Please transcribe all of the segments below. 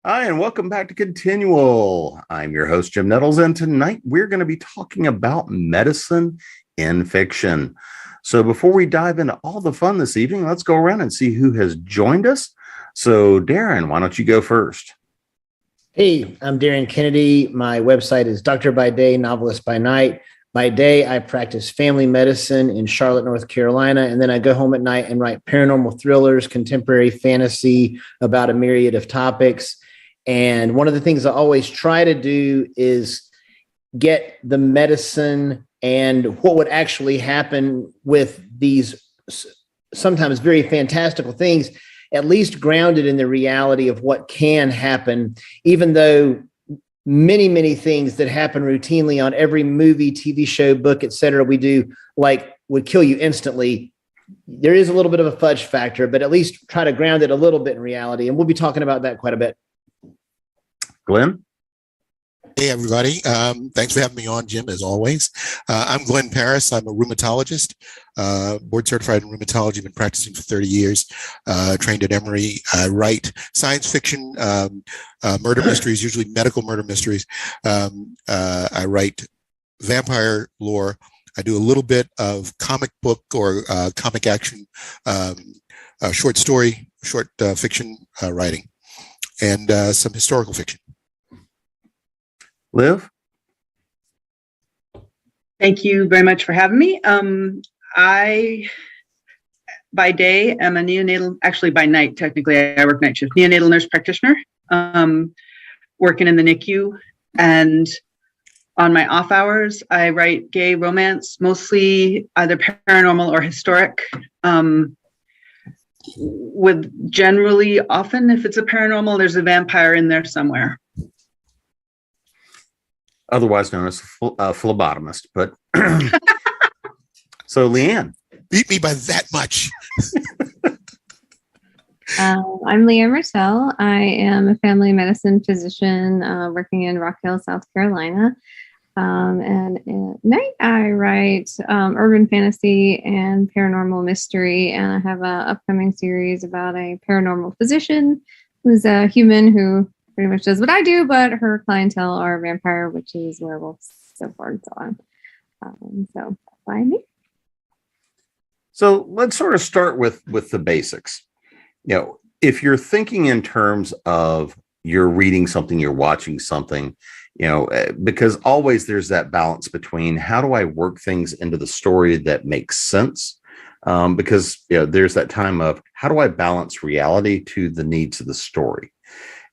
Hi, and welcome back to ConTinual. I'm your host, Jim Nettles, and tonight we're going to be talking about medicine in fiction. So before we dive into all the fun this evening, let's go around and see who has joined us. So, Darin, why don't you go first? Hey, I'm Darin Kennedy. My website is Doctor by Day, Novelist by Night. By day, I practice family medicine in Charlotte, North Carolina, and then I go home at night and write paranormal thrillers, contemporary fantasy about a myriad of topics. And one of the things I always try to do is get the medicine and what would actually happen with these sometimes very fantastical things, at least grounded in the reality of what can happen, even though many things that happen routinely on every movie, TV show, book, etc. we do, like, would kill you instantly. There is a little bit of a fudge factor, but at least try to ground it a little bit in reality. And we'll be talking about that quite a bit. Glenn? Hey, everybody. Thanks for having me on, Jim, as always. I'm Glenn Parris. I'm a rheumatologist, board certified in rheumatology, been practicing for 30 years, trained at Emory. I write science fiction, murder mysteries, usually medical murder mysteries. I write vampire lore. I do a little bit of comic book or comic action, short fiction writing, and some historical fiction. Liv? Thank you very much for having me. I, by day, am a neonatal, actually by night, technically, I work night shift, neonatal nurse practitioner, working in the NICU. And on my off hours, I write gay romance, mostly either paranormal or historic, with generally, often, if it's a paranormal, there's a vampire in there somewhere. Otherwise known as a phlebotomist. But so, Leann. Beat me by that much. I'm Leann Rettell. I am a family medicine physician working in Rock Hill, South Carolina. And at night, I write urban fantasy and paranormal mystery. And I have an upcoming series about a paranormal physician who's a human who pretty much does what I do, but her clientele are vampire, witches, werewolves, so forth and so on. So that's why I'm here. So let's sort of start with the basics. You know, if you're thinking in terms of you're reading something, you're watching something, you know, because always there's that balance between how do I work things into the story that makes sense? Because, you know, there's that time of how do I balance reality to the needs of the story?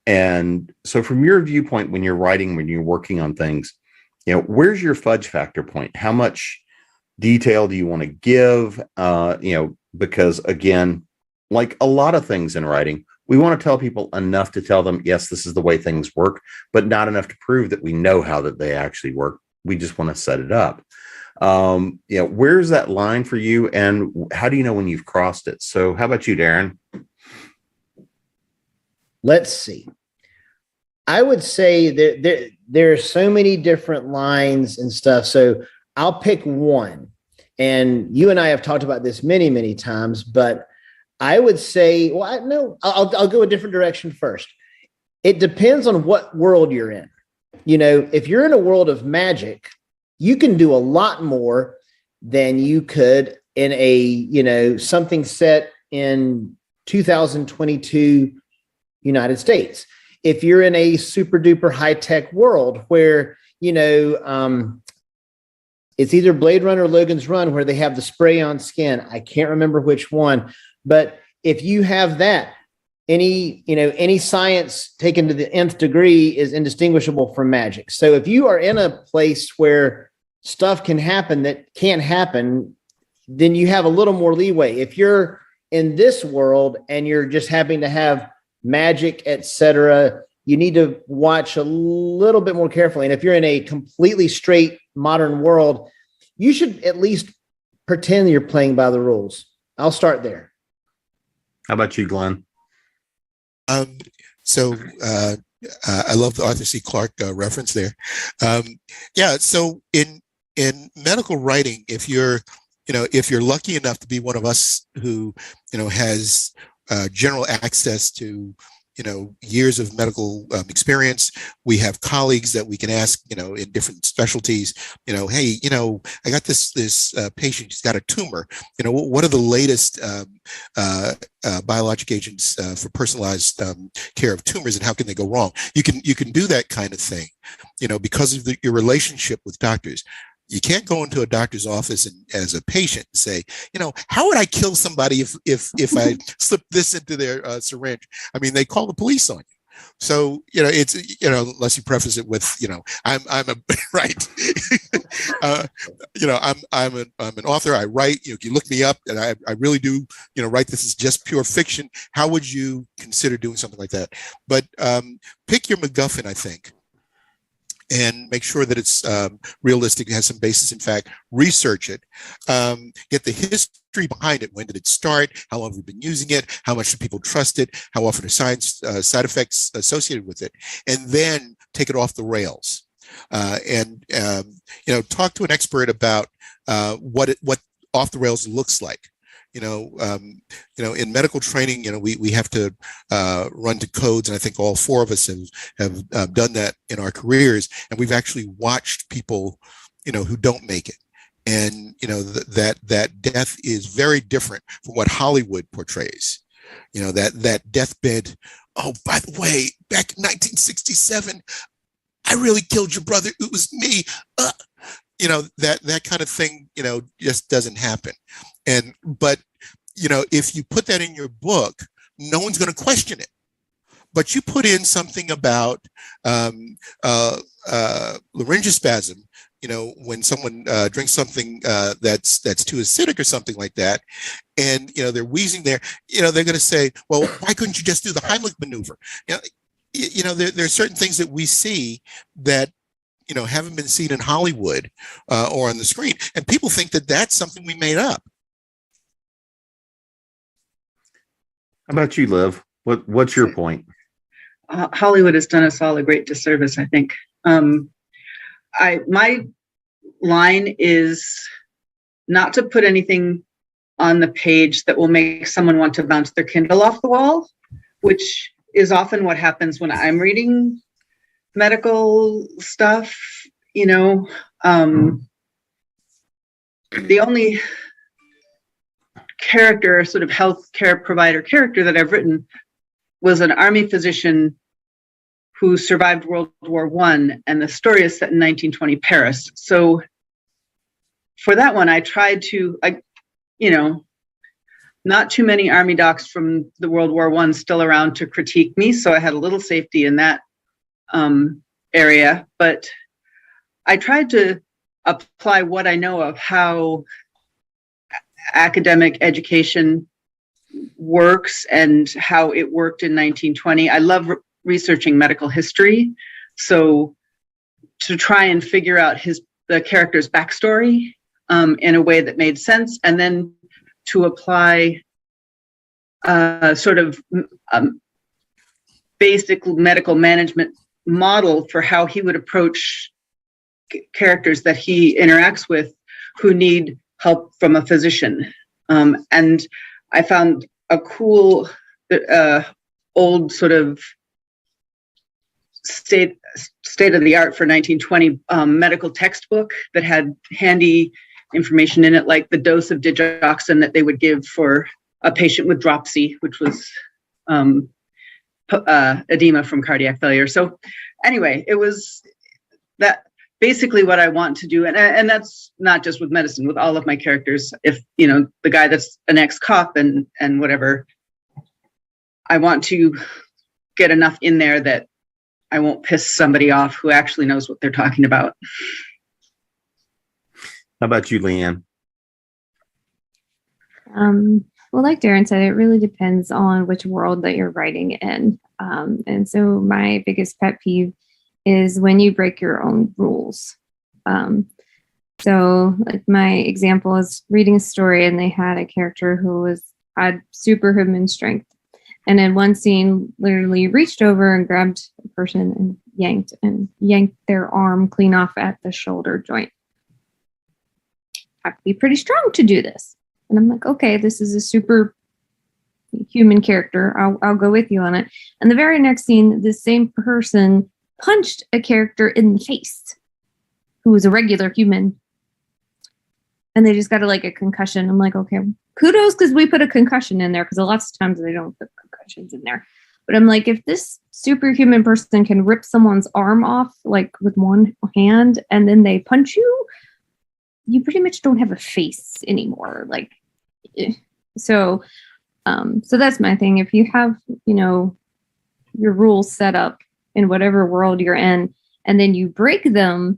And so from your viewpoint, when you're writing, when you're working on things, you know, where's your fudge factor point? How much detail do you want to give? You know, because again, like a lot of things in writing, we want to tell people enough to tell them, yes, this is the way things work, but not enough to prove that we know how that they actually work. We just want to set it up. You know, where's that line for you, and how do you know when you've crossed it? So how about you, Darin? Let's see. I would say that there are so many different lines and stuff. So I'll pick one. And you and I have talked about this many times, but I would say, I'll go a different direction first. It depends on what world you're in. You know, if you're in a world of magic, you can do a lot more than you could in a, you know, something set in 2022 United States. If you're in a super duper high tech world where, you know, it's either Blade Runner or Logan's Run where they have the spray on skin. I can't remember which one, but if you have that, any science taken to the nth degree is indistinguishable from magic. So if you are in a place where stuff can happen that can't happen, then you have a little more leeway. If you're in this world and you're just having to have magic, etc., you need to watch a little bit more carefully. And if you're in a completely straight modern world, you should at least pretend you're playing by the rules. I'll start there. How about you, Glenn? So I love the Arthur C. Clarke reference there. So in medical writing, if you're lucky enough to be one of us who, has general access to, years of medical experience. We have colleagues that we can ask, in different specialties, hey, I got this patient, he's got a tumor. What are the latest biologic agents for personalized care of tumors, and how can they go wrong? You can do that kind of thing, because of your relationship with doctors. You can't go into a doctor's office and, as a patient, and say, how would I kill somebody if I slip this into their syringe? I mean, they call the police on you. So, it's, unless you preface it with, I'm a right. I'm an author. I write, you look me up, and I really do, write. This is just pure fiction. How would you consider doing something like that? But pick your MacGuffin, I think, and make sure that it's realistic, has some basis in fact. Research it, get the history behind it. When did it start? How long have we been using it? How much do people trust it? How often are side effects associated with it? And then take it off the rails, and talk to an expert about what off the rails looks like. In medical training, we have to run to codes, and I think all four of us have done that in our careers, and we've actually watched people, who don't make it, and that death is very different from what Hollywood portrays. That deathbed. Oh, by the way, back in 1967, I really killed your brother. It was me. That kind of thing, just doesn't happen. But if you put that in your book, no one's going to question it. But you put in something about laryngospasm, when someone drinks something that's too acidic or something like that, and they're wheezing there, they're going to say, well, why couldn't you just do the Heimlich maneuver? There are certain things that we see that haven't been seen in Hollywood or on the screen, and people think that that's something we made up. How about you, Liv? What's your point? Hollywood has done us all a great disservice, I think. My line is not to put anything on the page that will make someone want to bounce their Kindle off the wall, which is often what happens when I'm reading medical stuff. The only character, sort of healthcare provider character that I've written was an army physician who survived World War I, and the story is set in 1920 Paris. So for that one, I tried to, not too many army docs from the World War I still around to critique me, so I had a little safety in that area, but I tried to apply what I know of how academic education works and how it worked in 1920. I love researching medical history, so to try and figure out the character's backstory in a way that made sense, and then to apply sort of basic medical management model for how he would approach characters that he interacts with who need help from a physician. And I found a cool old sort of state of the art for 1920 medical textbook that had handy information in it, like the dose of digoxin that they would give for a patient with dropsy, which was edema from cardiac failure. So anyway, it was that basically what I want to do. And that's not just with medicine, with all of my characters. If, the guy that's an ex-cop and whatever, I want to get enough in there that I won't piss somebody off who actually knows what they're talking about. How about you, Leann? Well, like Darin said, it really depends on which world that you're writing in. And so my biggest pet peeve is when you break your own rules. So like my example is reading a story and they had a character who had superhuman strength. And in one scene, literally reached over and grabbed a person and yanked their arm clean off at the shoulder joint. I have to be pretty strong to do this. And I'm like, okay, this is a super human character. I'll go with you on it. And the very next scene, the same person punched a character in the face who was a regular human. And they just got a concussion. I'm like, okay, kudos, because we put a concussion in there, because lots of times they don't put concussions in there. But I'm like, if this superhuman person can rip someone's arm off with one hand and then they punch you, you pretty much don't have a face anymore. So that's my thing. If you have, your rules set up in whatever world you're in, and then you break them,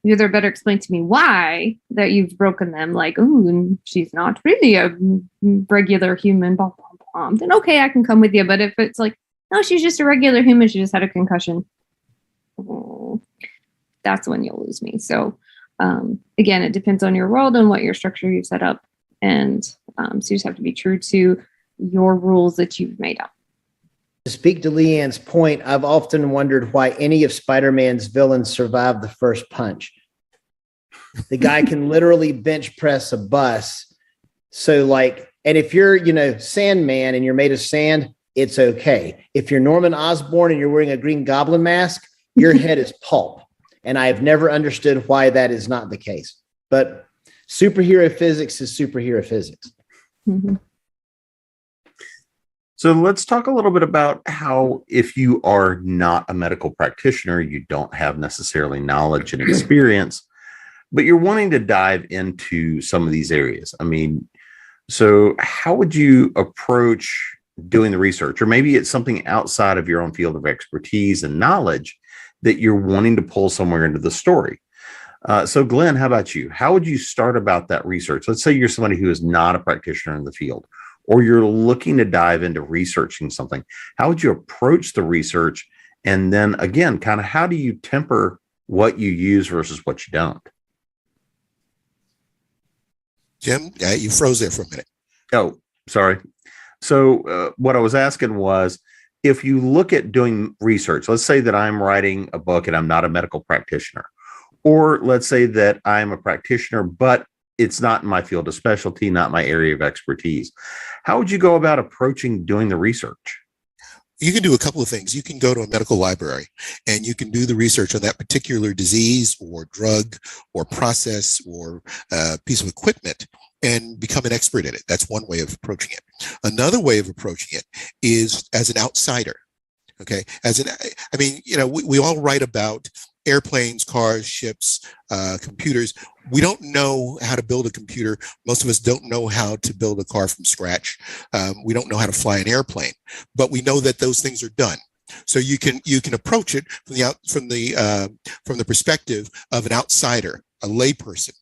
you either better explain to me why that you've broken them. And she's not really a regular human, blah, blah, blah. Then okay, I can come with you. But if it's no, she's just a regular human, she just had a concussion, that's when you'll lose me. So again, it depends on your world and what your structure you've set up. And so you just have to be true to your rules that you've made up. To speak to Leann's point, I've often wondered why any of Spider-Man's villains survived the first punch. The guy can literally bench press a bus. So and if you're, Sandman and you're made of sand, it's okay. If you're Norman Osborn and you're wearing a Green Goblin mask, your head is pulp. And I have never understood why that is not the case. But superhero physics is superhero physics. Mm-hmm. So let's talk a little bit about how, if you are not a medical practitioner, you don't have necessarily knowledge and experience, but you're wanting to dive into some of these areas. I mean, so how would you approach doing the research? Or maybe it's something outside of your own field of expertise and knowledge that you're wanting to pull somewhere into the story. So Glenn, how about you? How would you start about that research? Let's say you're somebody who is not a practitioner in the field, or you're looking to dive into researching something. How would you approach the research? And then again, kind of how do you temper what you use versus what you don't? Jim, you froze there for a minute. Oh, sorry. So what I was asking was, if you look at doing research, let's say that I'm writing a book and I'm not a medical practitioner, or let's say that I'm a practitioner, but it's not in my field of specialty, not my area of expertise. How would you go about approaching doing the research? You can do a couple of things. You can go to a medical library and you can do the research on that particular disease or drug or process or piece of equipment and become an expert in it. That's one way of approaching it. Another way of approaching it is as an outsider. Okay. We all write about airplanes, cars, ships, computers. We don't know how to build a computer. Most of us don't know how to build a car from scratch. We don't know how to fly an airplane, but we know that those things are done. So you can approach it from the perspective of an outsider, a layperson,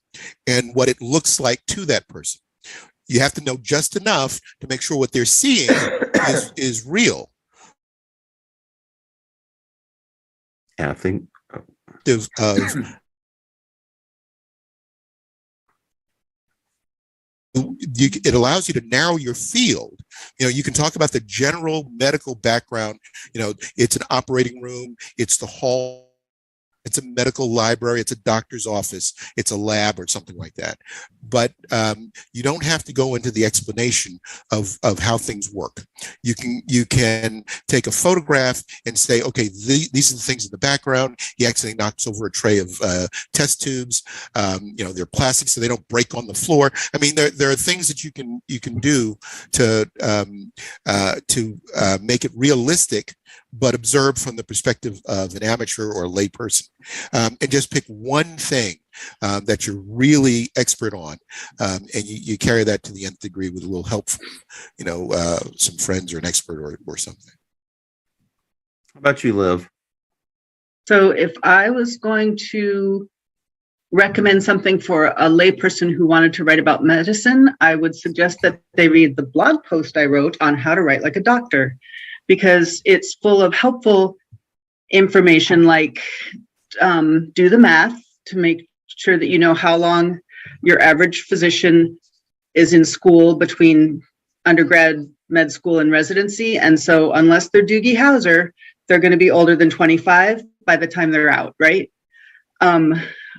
and what it looks like to that person. You have to know just enough to make sure what they're seeing is real. Yeah, I think it allows you to narrow your field. You can talk about the general medical background. It's an operating room, it's the hall, it's a medical library, it's a doctor's office, it's a lab or something like that. But you don't have to go into the explanation of how things work. You can take a photograph and say, okay, these are the things in the background. He accidentally knocks over a tray of test tubes. They're plastic, so they don't break on the floor. I mean, there are things that you can do to make it realistic, but observe from the perspective of an amateur or a lay person, and just pick one thing that you're really expert on, and you carry that to the nth degree with a little help from, some friends or an expert or something. How about you, Liv? So if I was going to recommend something for a layperson who wanted to write about medicine, I would suggest that they read the blog post I wrote on how to write like a doctor, because it's full of helpful information like do the math to make sure that you know how long your average physician is in school between undergrad, med school, and residency. And so unless they're Doogie Howser, they're going to be older than 25 by the time they're out, right?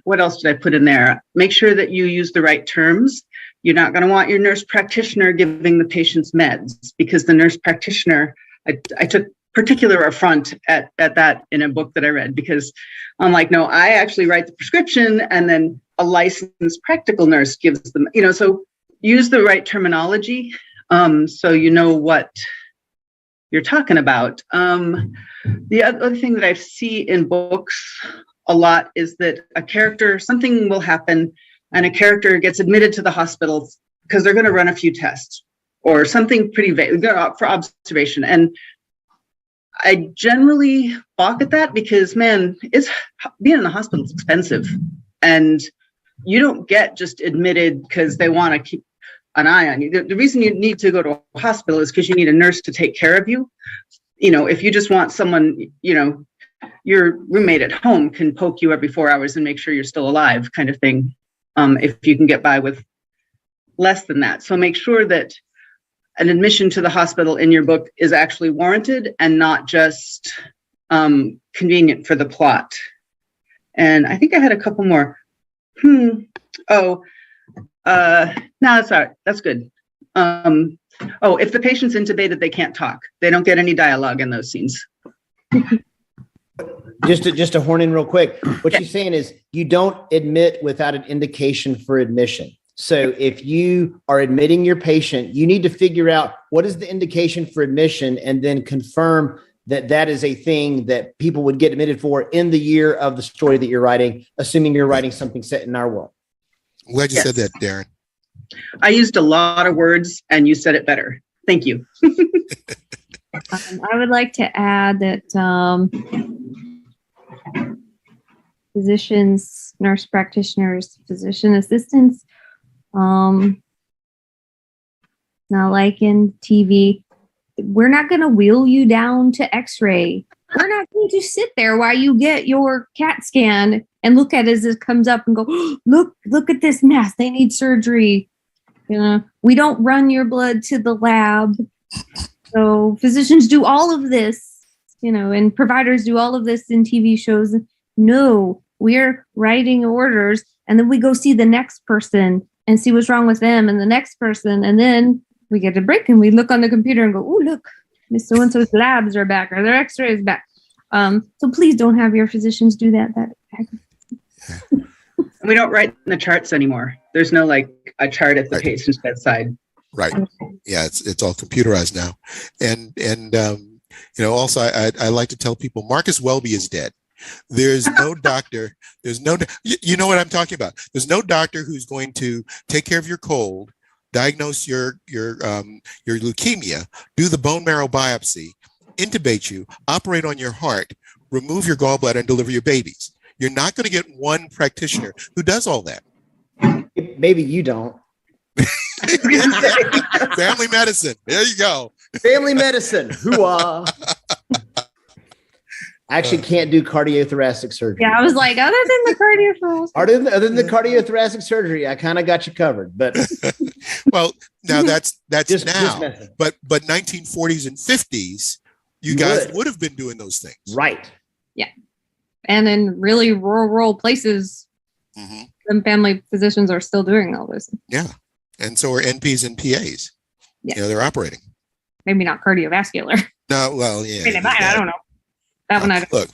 What else did I put in there? Make sure that you use the right terms, You're not going to want your nurse practitioner giving the patient's meds, because the nurse practitioner, I took particular affront at that in a book that I read, because I'm like, no, I actually write the prescription and then a licensed practical nurse gives them, so use the right terminology, so you know what you're talking about. The other thing that I see in books a lot is that something will happen and a character gets admitted to the hospital because they're going to run a few tests or something pretty vague for observation. And I generally balk at that because, man, being in the hospital is expensive, and you don't get just admitted because they want to keep an eye on you. The reason you need to go to a hospital is because you need a nurse to take care of you. If you just want someone, your roommate at home can poke you every 4 hours and make sure you're still alive, kind of thing. If you can get by with less than that. So make sure that an admission to the hospital in your book is actually warranted and not just convenient for the plot. And I think I had a couple more. No, that's all right. That's good. If the patient's intubated, they can't talk. They don't get any dialogue in those scenes. Just to horn in real quick, what she's saying is you don't admit without an indication for admission. So if you are admitting your patient, you need to figure out what is the indication for admission and then confirm that that is a thing that people would get admitted for in the year of the story that you're writing, assuming you're writing something set in our world. I'm glad you said that, Darin. I used a lot of words and you said it better. Thank you. I would like to add that physicians, nurse practitioners, physician assistants, now like in TV, we're not going to wheel you down to x-ray. We're not going to sit there while you get your CAT scan and look at it as it comes up and go, oh, look at this mess. They need surgery. We don't run your blood to the lab. So physicians do all of this, and providers do all of this in TV shows. No, we're writing orders, and then we go see the next person and see what's wrong with them and the next person. And then we get a break and we look on the computer and go, oh, look, Miss So-and-so's labs are back or their x-ray is back. So please don't have your physicians do that. We don't write in the charts anymore. There's no a chart at the patient's bedside. Right. Yeah, it's all computerized now. And also I like to tell people Marcus Welby is dead. There's no doctor. You know what I'm talking about. There's no doctor who's going to take care of your cold, diagnose your leukemia, do the bone marrow biopsy, intubate you, operate on your heart, remove your gallbladder, and deliver your babies. You're not going to get one practitioner who does all that. Maybe you don't. Family medicine. There you go. Family medicine. Hoo-ah. I actually can't do cardiothoracic surgery. Yeah, I was like, other than the cardiothoracic. Other than the cardiothoracic surgery, I kind of got you covered. But well, now that's just now. But 1940s and 50s, you guys would have been doing those things. Right. Yeah. And in really rural places, some family physicians are still doing all this. Yeah. And so are NPs and PAs. Yeah. They're operating. Maybe not cardiovascular. No, well, yeah. I don't know. That one I don't.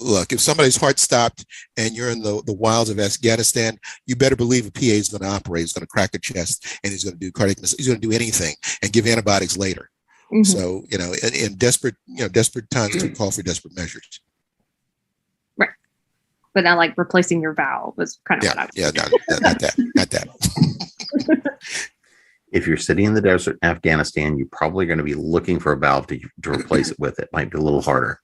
Look, if somebody's heart stopped and you're in the wilds of Afghanistan, you better believe a PA is going to operate. He's going to crack a chest and he's going to do cardiac. He's going to do anything and give antibiotics later. Mm-hmm. So, in desperate times to call for desperate measures. Right. But not like replacing your valve was kind of what I was not that. If you're sitting in the desert in Afghanistan, you're probably going to be looking for a valve to replace it with. It might be a little harder.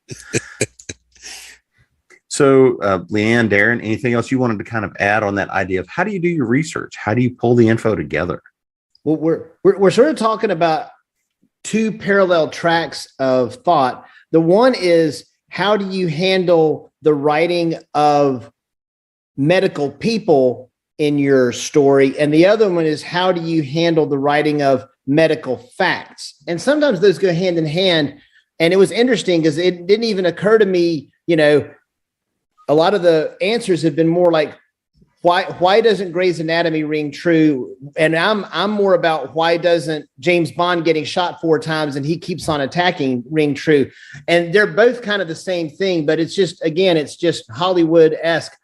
So, Leann, Darin, anything else you wanted to kind of add on that idea of how do you do your research? How do you pull the info together? Well, we're sort of talking about two parallel tracks of thought. The one is, how do you handle the writing of medical people in your story? And the other one is, how do you handle the writing of medical facts? And sometimes those go hand in hand. And it was interesting because it didn't even occur to me, a lot of the answers have been more like why doesn't Grey's Anatomy ring true? And I'm more about why doesn't James Bond getting shot 4 times and he keeps on attacking ring true? And they're both kind of the same thing, but it's just, again, it's just Hollywood-esque.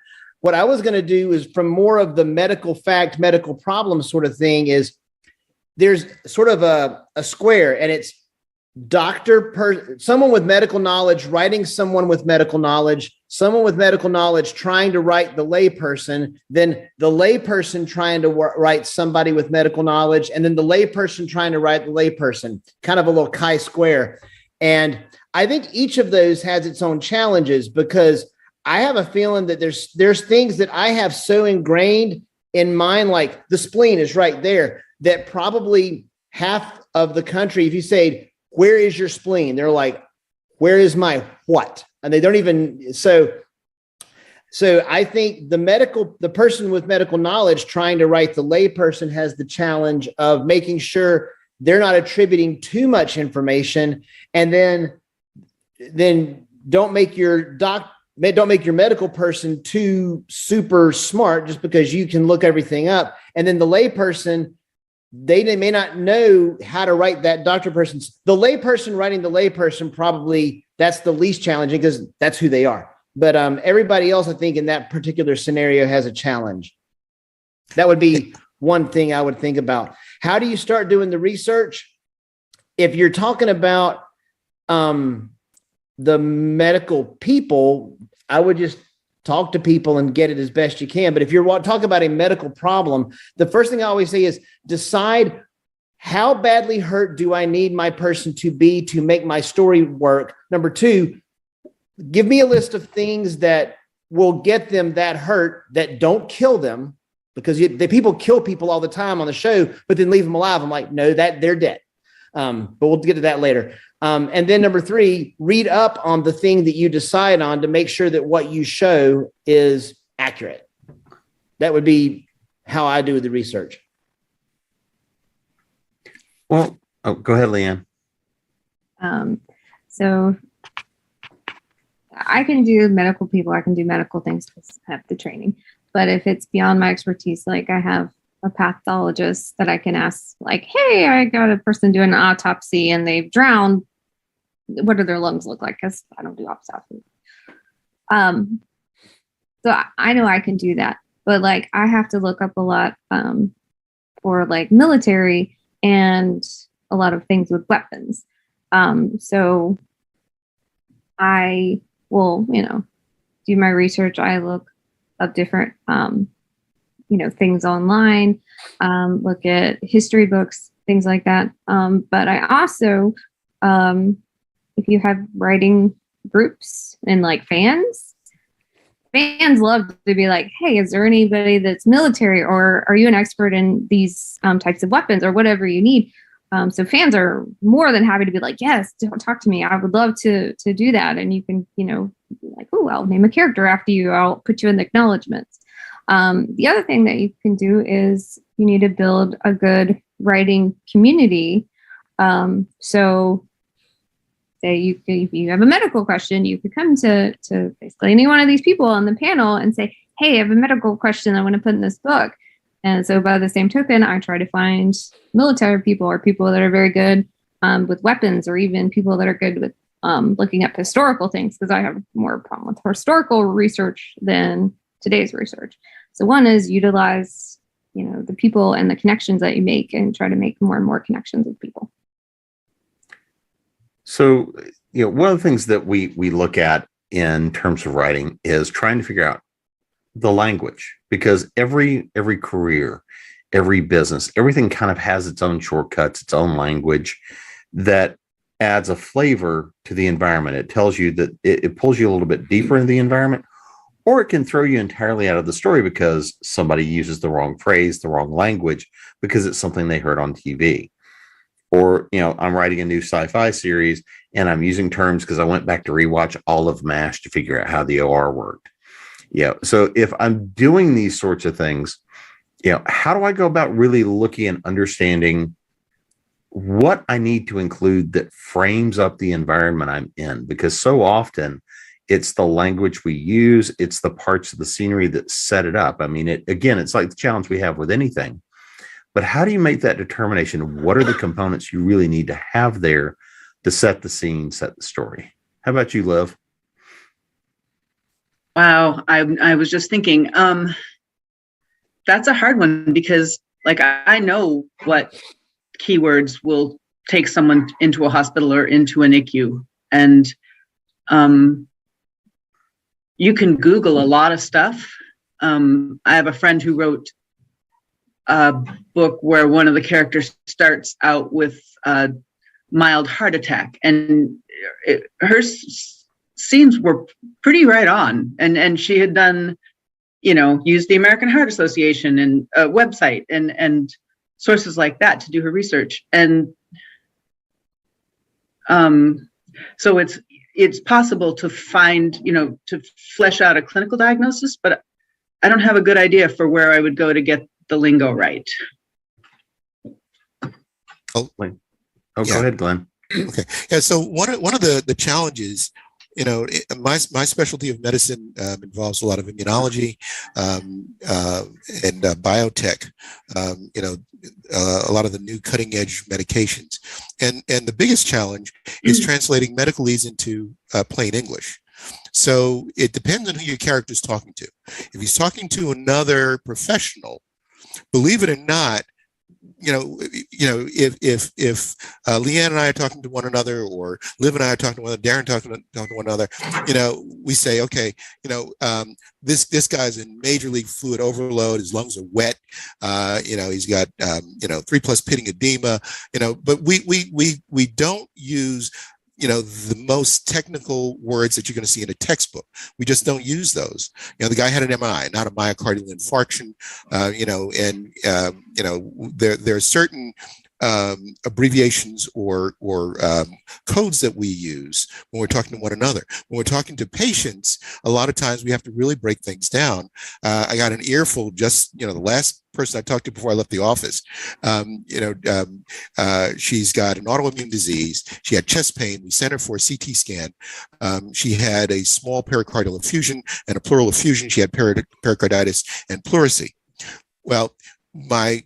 What I was going to do is from more of the medical fact, medical problem sort of thing is there's sort of a square, and it's someone with medical knowledge writing someone with medical knowledge, someone with medical knowledge trying to write the layperson, then the layperson trying to write somebody with medical knowledge, and then the layperson trying to write the layperson, kind of a little chi-square. And I think each of those has its own challenges, because I have a feeling that there's things that I have so ingrained in mind, like the spleen is right there, that probably half of the country, if you say, where is your spleen? They're like, where is my what? And they don't even, so I think the person with medical knowledge trying to write the layperson has the challenge of making sure they're not attributing too much information. And then don't make your medical person too super smart just because you can look everything up. And then the layperson, they may not know how to write that the layperson writing the layperson, probably that's the least challenging because that's who they are. But everybody else, I think, in that particular scenario has a challenge. That would be one thing I would think about. How do you start doing the research? If you're talking about the medical people, I would just talk to people and get it as best you can. But if you're talking about a medical problem, the first thing I always say is decide, how badly hurt do I need my person to be to make my story work? Number 2, give me a list of things that will get them that hurt that don't kill them, because the people kill people all the time on the show, but then leave them alive. I'm like, no, that they're dead. But we'll get to that later. And then number 3, read up on the thing that you decide on to make sure that what you show is accurate. That would be how I do the research. Well, go ahead, Leann. So I can do medical people. I can do medical things because I have the training. But if it's beyond my expertise, like I have a pathologist that I can ask, like, hey, I got a person doing an autopsy and they've drowned. What do their lungs look like? Because I don't do autopsy. So I know I can do that, but like I have to look up a lot for like military and a lot of things with weapons. So I will, do my research. I look up different, things online, look at history books, things like that. But I also, if you have writing groups and like fans love to be like, hey, is there anybody that's military, or are you an expert in these types of weapons, or whatever you need? So fans are more than happy to be like, yes, talk to me. I would love to do that. And you can, like, oh, I'll name a character after you. I'll put you in the acknowledgments. The other thing that you can do is you need to build a good writing community. So say if you have a medical question, you could come to basically any one of these people on the panel and say, hey, I have a medical question I want to put in this book. And so by the same token, I try to find military people or people that are very good with weapons, or even people that are good with looking up historical things, because I have more problem with historical research than today's research. So one is utilize, the people and the connections that you make, and try to make more and more connections with people. So, one of the things that we look at in terms of writing is trying to figure out the language, because every career, every business, everything kind of has its own shortcuts, its own language that adds a flavor to the environment. It tells you that it pulls you a little bit deeper into the environment, or it can throw you entirely out of the story because somebody uses the wrong phrase, the wrong language, because it's something they heard on TV. Or, I'm writing a new sci-fi series and I'm using terms because I went back to rewatch all of MASH to figure out how the OR worked. So if I'm doing these sorts of things, how do I go about really looking and understanding what I need to include that frames up the environment I'm in? Because so often, It's the language we use. It's the parts of the scenery that set it up. I mean, it's like the challenge we have with anything. But how do you make that determination? What are the components you really need to have there to set the scene, set the story? How about you, Liv? Wow, I was just thinking, that's a hard one because like I know what keywords will take someone into a hospital or into an NICU, and you can Google a lot of stuff. I have a friend who wrote a book where one of the characters starts out with a mild heart attack, and her scenes were pretty right on, and she had done, used the American Heart Association and a website and sources like that to do her research. And so it's possible to find, to flesh out a clinical diagnosis, but I don't have a good idea for where I would go to get the lingo right. Go ahead, Glenn. Okay. Yeah. So one of the challenges, my specialty of medicine involves a lot of immunology and biotech. A lot of the new cutting edge medications, and the biggest challenge is translating medicalese into plain English. So it depends on who your character is talking to. If he's talking to another professional, believe it or not, if Leann and I are talking to one another, or Liv and I are talking to one another, Darin talking to one another, we say, okay, this guy's in major league fluid overload. His lungs are wet. He's got 3+ pitting edema. But we don't use the most technical words that you're going to see in a textbook. We just don't use those. The guy had an MI, not a myocardial infarction. There are certain abbreviations or codes that we use when we're talking to one another. When we're talking to patients, a lot of times we have to really break things down. I got an earful just, the last person I talked to before I left the office. She's got an autoimmune disease. She had chest pain. We sent her for a CT scan. She had a small pericardial effusion and a pleural effusion. She had pericarditis and pleurisy. Well, my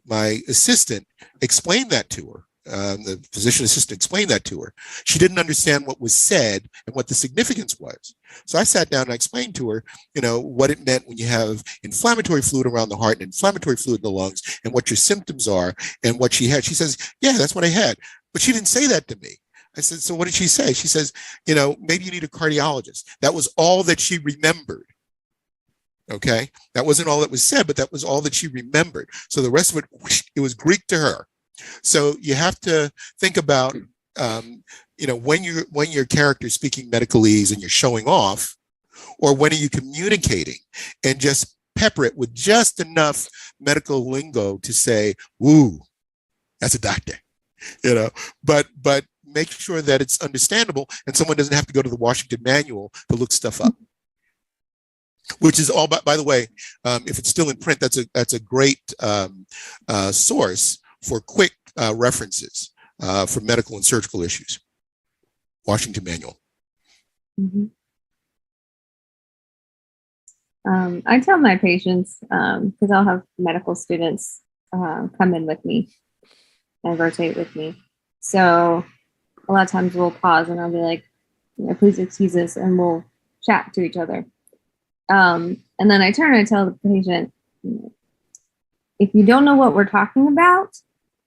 assistant explained that to her. The physician assistant explained that to her. She didn't understand what was said and what the significance was. So I sat down and I explained to her, what it meant when you have inflammatory fluid around the heart and inflammatory fluid in the lungs, and what your symptoms are and what she had. She says, yeah, that's what I had. But she didn't say that to me. I said, so what did she say? She says, maybe you need a cardiologist. That was all that she remembered. Okay. That wasn't all that was said, but that was all that she remembered. So the rest of it was Greek to her. So you have to think about, when your character is speaking medicalese and you're showing off, or when are you communicating, and just pepper it with just enough medical lingo to say, "Woo, that's a doctor," but make sure that it's understandable and someone doesn't have to go to the Washington Manual to look stuff up. Which is all, by the way, if it's still in print, that's a great source for quick references for medical and surgical issues. Washington Manual. Mm-hmm. I tell my patients, because I'll have medical students come in with me and rotate with me. So a lot of times we'll pause and I'll be like, please excuse us, and we'll chat to each other. And then I turn and I tell the patient, if you don't know what we're talking about,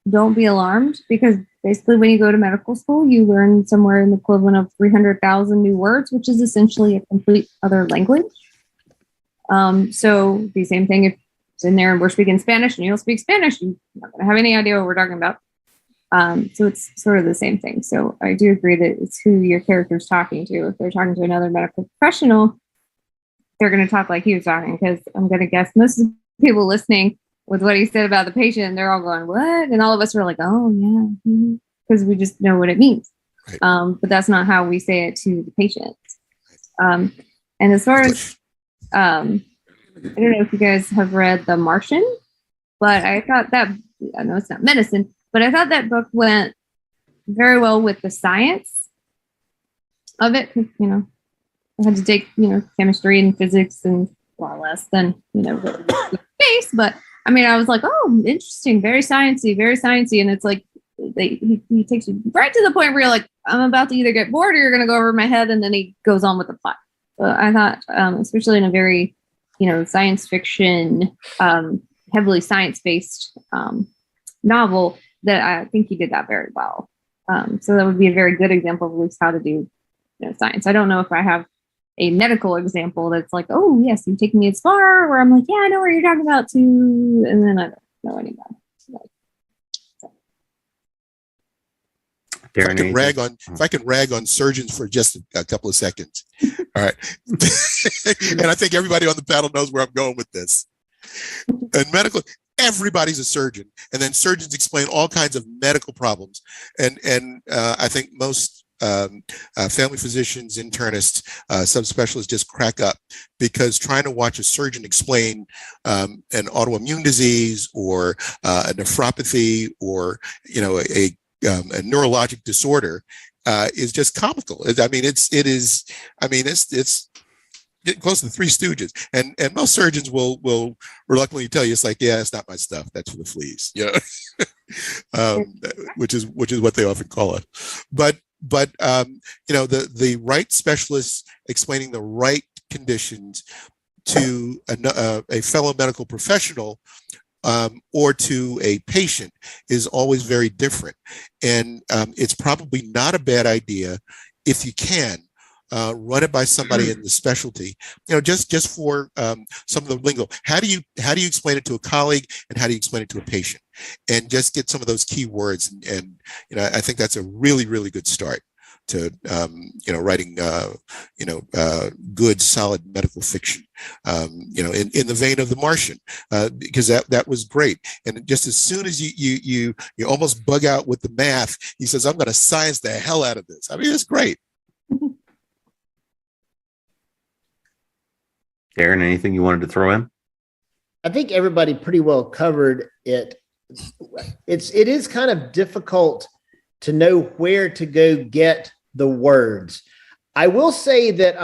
don't be alarmed, because basically when you go to medical school, you learn somewhere in the equivalent of 300,000 new words, which is essentially a complete other language. So the same thing if it's in there and we're speaking Spanish and you don't speak Spanish, you're not going to have any idea what we're talking about. So it's sort of the same thing. So I do agree that it's who your character's talking to. If they're talking to another medical professional, they're going to talk like he was talking, because I'm going to guess most of the people listening with what he said about the patient, they're all going, what? And all of us are like, oh, yeah, because we just know what it means. Right. But that's not how we say it to the patient. And as far as, I don't know if you guys have read The Martian, but I thought that, I know it's not medicine, but I thought that book went very well with the science of it. I had to take, chemistry and physics and a lot less than, the space. But I mean, I was like, oh, interesting, very sciencey. And it's like, he takes you right to the point where you're like, I'm about to either get bored or you're going to go over my head. And then he goes on with the plot. So I thought, especially in a very, science fiction, heavily science-based novel, that I think he did that very well. So that would be a very good example of at least how to do science. I don't know if I have a medical example that's like, oh yes, you're taking me as far, where I'm like, yeah, I know what you're talking about too, and then I don't know anymore. Darin, if I can rag on surgeons for just a couple of seconds. All right. And I think everybody on the panel knows where I'm going with this. In medical, everybody's a surgeon, and then surgeons explain all kinds of medical problems. And I think most family physicians, internists, subspecialists just crack up, because trying to watch a surgeon explain an autoimmune disease or a nephropathy or a neurologic disorder is just comical. It's getting close to the Three Stooges, and most surgeons will reluctantly tell you, it's like, yeah, it's not my stuff. That's for the fleas, which is what they often call it. But the right specialists explaining the right conditions to a fellow medical professional or to a patient is always very different. And it's probably not a bad idea, if you can, run it by somebody in the specialty, just for some of the lingo. How do you explain it to a colleague, and how do you explain it to a patient? And just get some of those key words. And I think that's a really, really good start to writing good, solid medical fiction, in the vein of The Martian, because that was great. And just as soon as you almost bug out with the math, he says, I'm going to science the hell out of this. I mean, it's great. Darin, anything you wanted to throw in? I think everybody pretty well covered it. It is kind of difficult to know where to go get the words. I will say that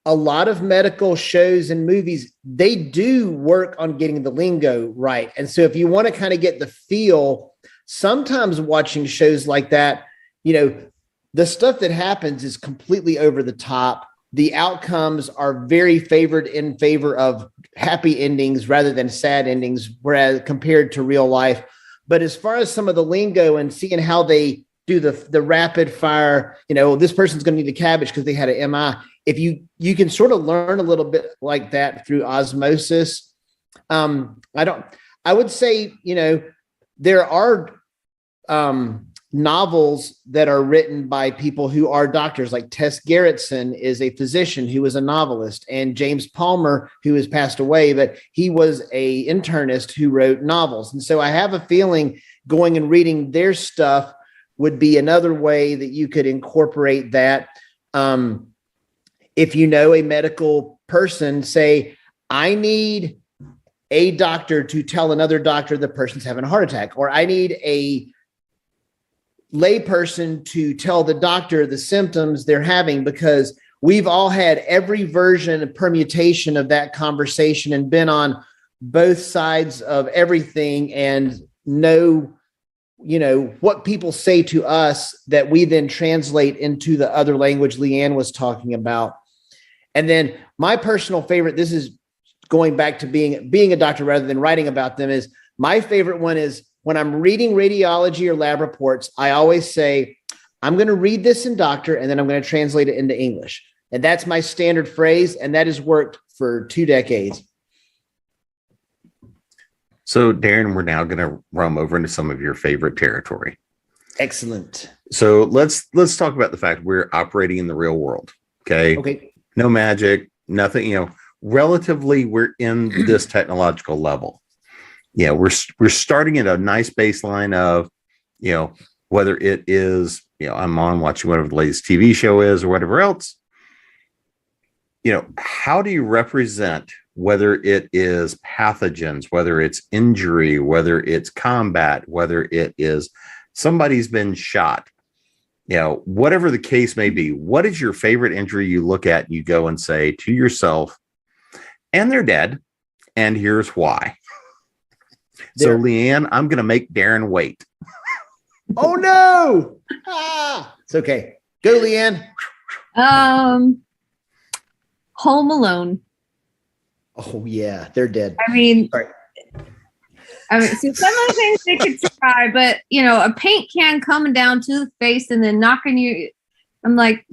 a lot of medical shows and movies, they do work on getting the lingo right. And so if you want to kind of get the feel, sometimes watching shows like that, the stuff that happens is completely over the top. The outcomes are very favored in favor of happy endings rather than sad endings, whereas compared to real life. But as far as some of the lingo and seeing how they do the rapid fire, this person's going to need a cabbage because they had an MI. If you can sort of learn a little bit like that through osmosis. I would say, there are novels that are written by people who are doctors, like Tess Gerritsen is a physician who was a novelist, and James Palmer, who has passed away, but he was a internist who wrote novels. And so I have a feeling going and reading their stuff would be another way that you could incorporate that. If a medical person, say, I need a doctor to tell another doctor the person's having a heart attack, or I need a layperson to tell the doctor the symptoms they're having, because we've all had every version and permutation of that conversation and been on both sides of everything and know what people say to us that we then translate into the other language Leann was talking about. And then my personal favorite, this is going back to being a doctor rather than writing about them, is my favorite one is when I'm reading radiology or lab reports, I always say, I'm going to read this in doctor, and then I'm going to translate it into English. And that's my standard phrase. And that has worked for 2 decades. So, Darin, we're now going to roam over into some of your favorite territory. Excellent. So let's talk about the fact we're operating in the real world. Okay. No magic, nothing, relatively we're in this technological level. We're starting at a nice baseline of, whether it is, I'm on watching whatever the latest TV show is or whatever else, how do you represent, whether it is pathogens, whether it's injury, whether it's combat, whether it is somebody's been shot, whatever the case may be, what is your favorite injury you look at and you go and say to yourself, and they're dead, and here's why. So, Leann, I'm going to make Darin wait. Oh, no. It's okay. Go, Leann. Home Alone. Oh, yeah. They're dead. I mean, Sorry. so some of the things they could try, but a paint can coming down to the face and then knocking you. I'm like,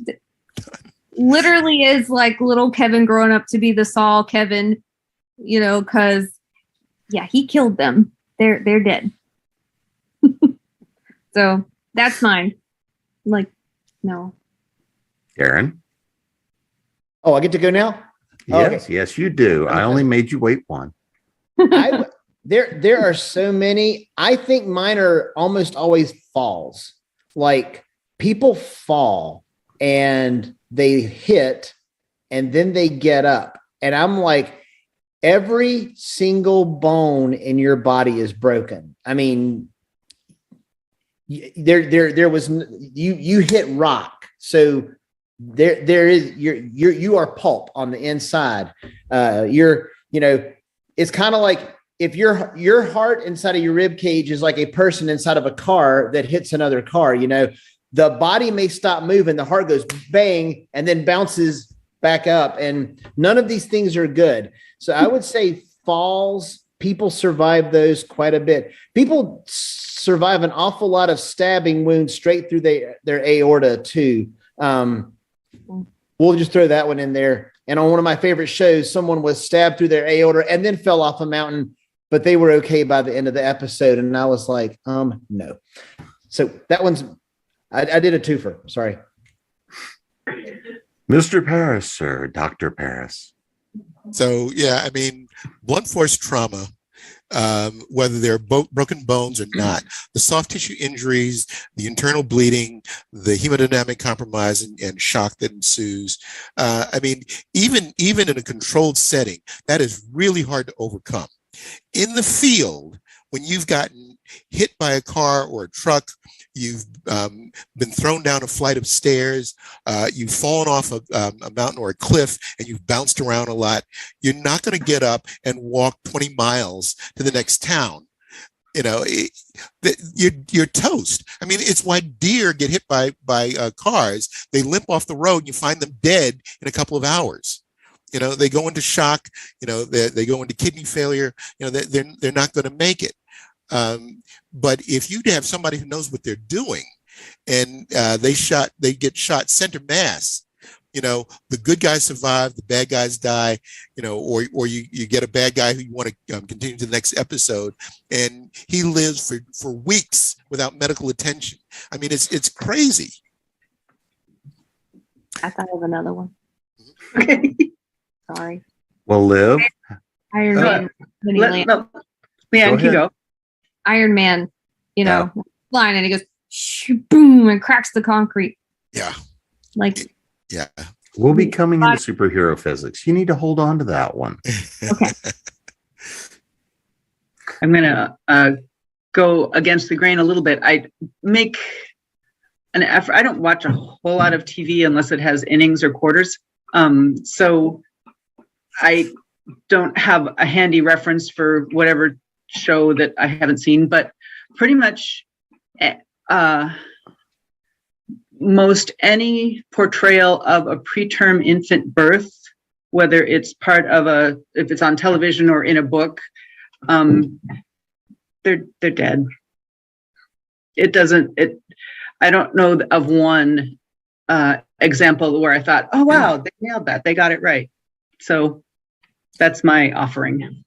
literally is like little Kevin growing up to be the Saul Kevin, because he killed them. They're dead. So that's mine. Like, no. Darin? Oh, I get to go now? Yes, okay. Yes, you do. I only made you wait one. There are so many. I think mine are almost always falls. Like people fall and they hit and then they get up. And I'm like, every single bone in your body is broken. I mean, there was you hit rock. So there is you are pulp on the inside. It's kind of like if your heart inside of your rib cage is like a person inside of a car that hits another car, the body may stop moving, the heart goes bang and then bounces back up, and none of these things are good. So I would say falls, people survive those quite a bit. People survive an awful lot of stabbing wounds straight through their aorta too. We'll just throw that one in there. And on one of my favorite shows, someone was stabbed through their aorta and then fell off a mountain, but they were okay by the end of the episode. And I was like, no. So that one's, I did a twofer. Sorry. Mr. Parris or Dr. Parris? So, blunt force trauma, whether they're broken bones or not, the soft tissue injuries, the internal bleeding, the hemodynamic compromise and shock that ensues. Even in a controlled setting, that is really hard to overcome. In the field, when you've gotten hit by a car or a truck, you've been thrown down a flight of stairs, you've fallen off a mountain or a cliff, and you've bounced around a lot, you're not going to get up and walk 20 miles to the next town. You're toast. It's why deer get hit by cars. They limp off the road and you find them dead in a couple of hours. They go into shock, they go into kidney failure, they're not going to make it. But if you have somebody who knows what they're doing and they get shot center mass, the good guys survive, the bad guys die, or you get a bad guy who you want to continue to the next episode, and he lives for weeks without medical attention. It's crazy. I thought of another one. Sorry. Well, Liv. Iron Man. Leann, can you go? Iron Man, flying, and he goes boom and cracks the concrete. Yeah. Yeah. We'll be coming into superhero physics. You need to hold on to that one. Okay. I'm going to go against the grain a little bit. I make an effort. I don't watch a whole lot of TV unless it has innings or quarters. So I don't have a handy reference for whatever show that I haven't seen, but pretty much most any portrayal of a preterm infant birth, whether it's if it's on television or in a book, they're dead. I don't know of one example where I thought, oh wow, they nailed that, they got it right. So that's my offering.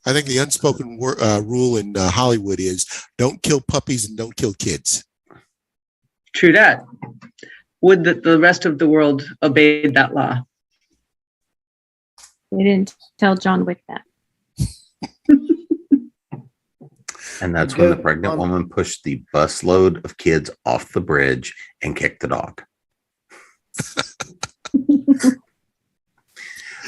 I think the unspoken rule in Hollywood is don't kill puppies and don't kill kids. True that. Would that the rest of the world obeyed that law? They didn't tell John Wick that. And that's when the pregnant woman pushed the busload of kids off the bridge and kicked the dog.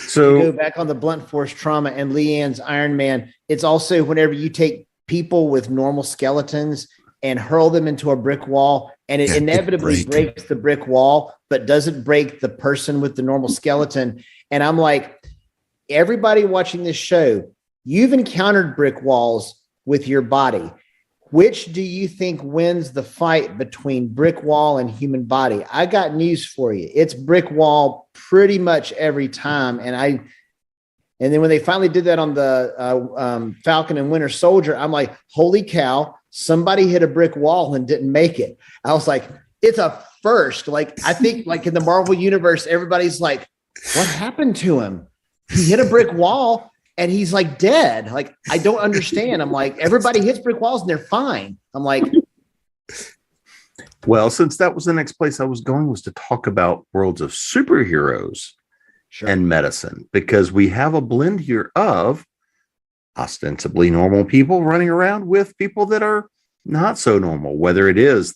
So go back on the blunt force trauma and Leann's Iron Man. It's also whenever you take people with normal skeletons and hurl them into a brick wall, and it inevitably breaks the brick wall, but doesn't break the person with the normal skeleton. And I'm like, everybody watching this show, you've encountered brick walls with your body. Which do you think wins the fight between brick wall and human body? I got news for you. It's brick wall pretty much every time. And then when they finally did that on the Falcon and Winter Soldier, I'm like, holy cow, somebody hit a brick wall and didn't make it. I was like, it's a first. Like, I think like in the Marvel universe, everybody's like, what happened to him? He hit a brick wall and he's like dead. Like, I don't understand. I'm like, everybody hits brick walls and they're fine. I'm like, well, since that was the next place I was going, was to talk about worlds of superheroes and medicine, because we have a blend here of ostensibly normal people running around with people that are not so normal, whether it is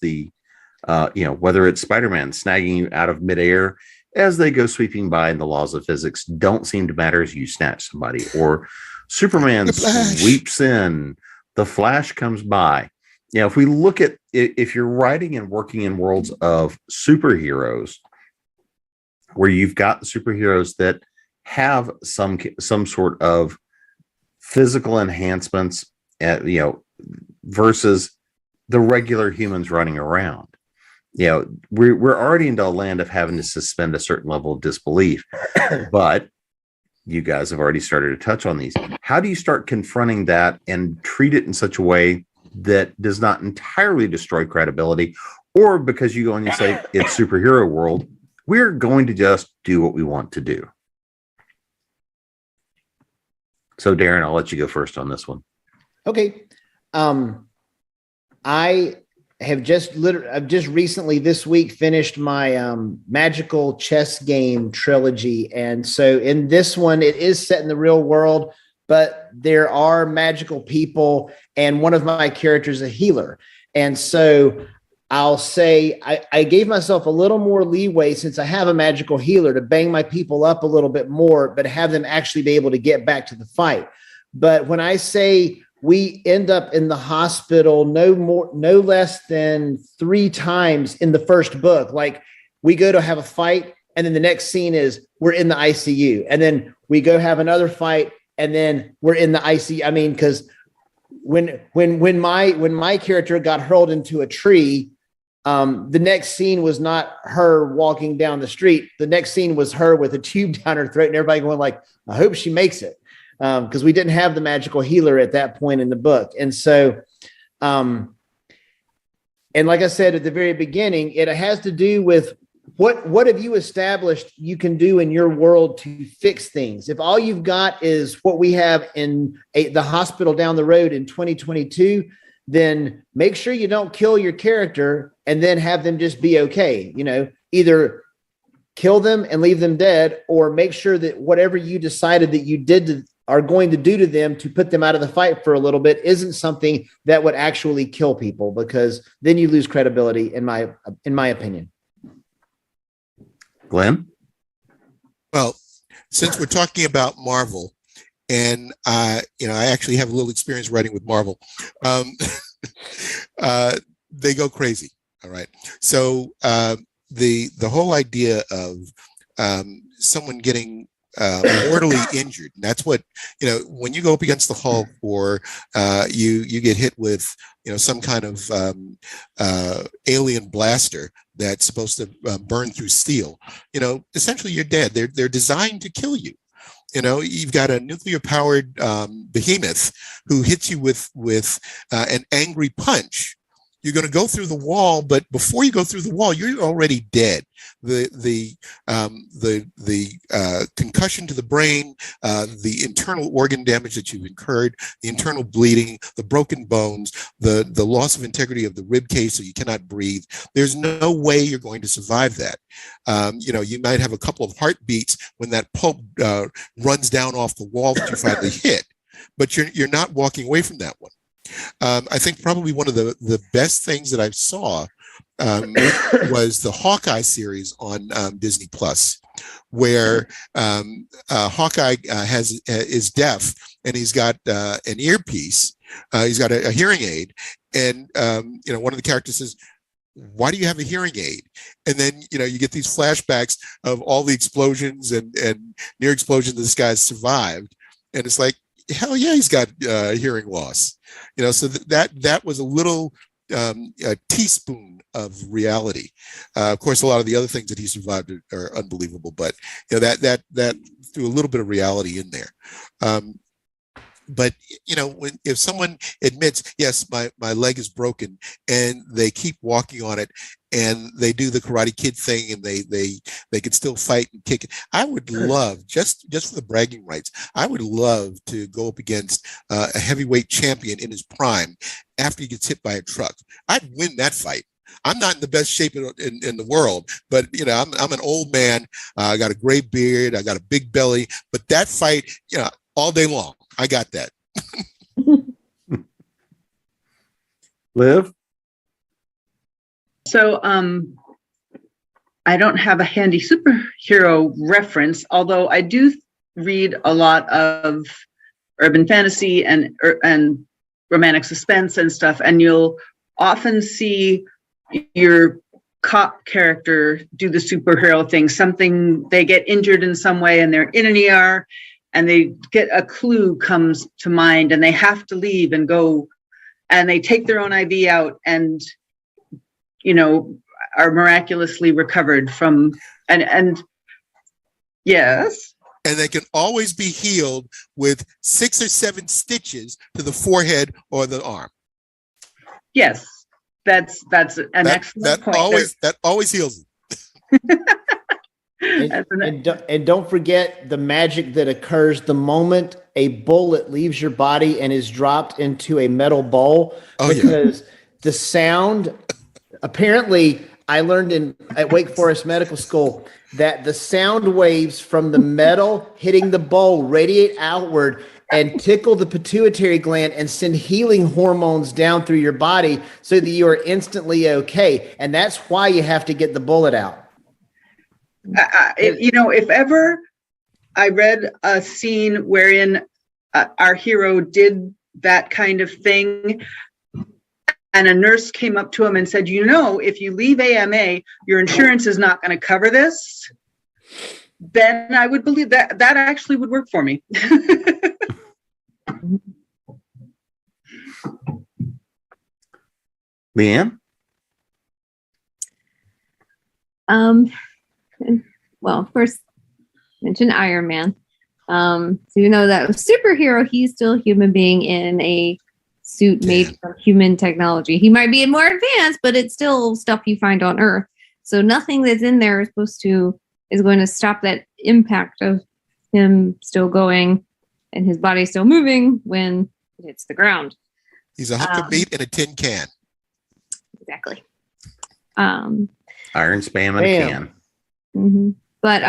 whether it's Spider-Man snagging you out of midair as they go sweeping by, and the laws of physics don't seem to matter as you snatch somebody, or Superman sweeps in, the Flash comes by. If we look at, if you're writing and working in worlds of superheroes, where you've got the superheroes that have some sort of physical enhancements, versus the regular humans running around. We're already into a land of having to suspend a certain level of disbelief, but you guys have already started to touch on these. How do you start confronting that and treat it in such a way that does not entirely destroy credibility, or because you go and you say it's superhero world, we're going to just do what we want to do? So Darin, I'll let you go first on this one. Okay. I've just recently this week finished my magical chess game trilogy. And so in this one, it is set in the real world, but there are magical people, and one of my characters is a healer. And so I'll say I gave myself a little more leeway, since I have a magical healer, to bang my people up a little bit more, but have them actually be able to get back to the fight. But when I say we end up in the hospital no less than 3 times in the first book. Like, we go to have a fight, and then the next scene is we're in the ICU, and then we go have another fight, and then we're in the ICU. I mean, because when my character got hurled into a tree, the next scene was not her walking down the street. The next scene was her with a tube down her throat, and everybody going like, I hope she makes it. Because we didn't have the magical healer at that point in the book. And so, and like I said at the very beginning, it has to do with what have you established you can do in your world to fix things. If all you've got is what we have in the hospital down the road in 2022, then make sure you don't kill your character and then have them just be okay. Either kill them and leave them dead, or make sure that whatever you decided that you are going to do to them to put them out of the fight for a little bit isn't something that would actually kill people, because then you lose credibility, in my opinion. Glenn? Well, since we're talking about Marvel, and I actually have a little experience writing with Marvel, they go crazy. All right. So the whole idea of someone getting mortally injured. And that's what, when you go up against the Hulk, or you get hit with, some kind of alien blaster that's supposed to burn through steel, essentially you're dead. They're designed to kill you. You've got a nuclear powered behemoth who hits you with an angry punch. You're going to go through the wall, but before you go through the wall, you're already dead. The concussion to the brain, the internal organ damage that you've incurred, the internal bleeding, the broken bones, the loss of integrity of the rib cage, so you cannot breathe. There's no way you're going to survive that. You might have a couple of heartbeats when that pulp runs down off the wall that you finally hit, but you're not walking away from that one. I think probably one of the best things that I saw was the Hawkeye series on Disney Plus. where Hawkeye is deaf, and he's got an earpiece. He's got a hearing aid, and one of the characters says, "Why do you have a hearing aid?" And then you get these flashbacks of all the explosions and near explosions this guy's survived, and it's like, hell yeah, he's got hearing loss. So that was a little a teaspoon of reality. Of course, a lot of the other things that he survived are unbelievable, but that threw a little bit of reality in there. But if someone admits, yes, my leg is broken, and they keep walking on it, and they do the Karate Kid thing, and they can still fight and kick it, I would love, just for the bragging rights, I would love to go up against a heavyweight champion in his prime after he gets hit by a truck. I'd win that fight. I'm not in the best shape in the world, but I'm an old man. I got a gray beard. I got a big belly. But that fight, all day long, I got that. Liv? So I don't have a handy superhero reference, although I do read a lot of urban fantasy and romantic suspense and stuff, and you'll often see your cop character do the superhero thing. They get injured in some way and they're in an ER, and they get a clue comes to mind, and they have to leave and go, and they take their own IV out, and are miraculously recovered from and yes. And they can always be healed with 6 or 7 stitches to the forehead or the arm. Yes, that's an excellent point. That always heals them. And don't forget the magic that occurs the moment a bullet leaves your body and is dropped into a metal bowl. Because the sound, apparently, I learned at Wake Forest Medical School that the sound waves from the metal hitting the bowl radiate outward and tickle the pituitary gland and send healing hormones down through your body so that you are instantly okay. And that's why you have to get the bullet out. If ever I read a scene wherein our hero did that kind of thing, and a nurse came up to him and said, if you leave AMA, your insurance is not going to cover this, then I would believe that actually would work for me. Leann? Well, of course, mention Iron Man. So even though that was superhero, he's still a human being in a suit made from human technology. He might be more advanced, but it's still stuff you find on Earth. So nothing that's in there is going to stop that impact of him still going and his body still moving when it hits the ground. He's a hunk of meat in a tin can. Exactly. Iron spam in a can. Mm-hmm. But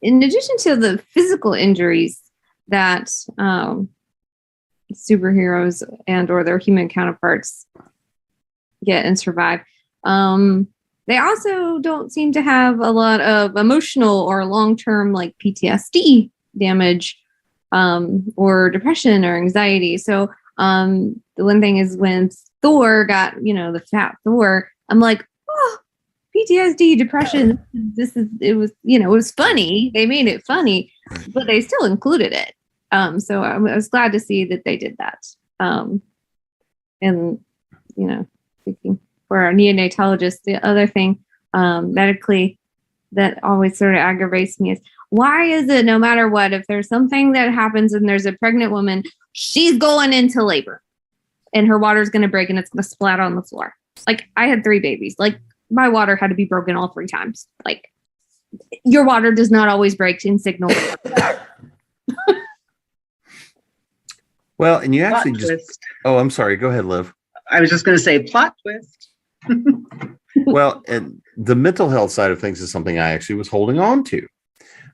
in addition to the physical injuries that superheroes and or their human counterparts get and survive, they also don't seem to have a lot of emotional or long-term like PTSD damage or depression or anxiety. So the one thing is when Thor got, the fat Thor, I'm like, oh, PTSD, depression. It was funny. They made it funny, but they still included it. So I was glad to see that they did that. And, speaking for our neonatologist, the other thing medically that always sort of aggravates me is, why is it no matter what, if there's something that happens and there's a pregnant woman, she's going into labor and her water's going to break and it's going to splat on the floor. Like, I had 3 babies. Like, my water had to be broken all 3 times. Like, your water does not always break in signal. Well, and you actually twist. Oh, I'm sorry. Go ahead, Liv. I was just going to say plot twist. Well, and the mental health side of things is something I actually was holding on to.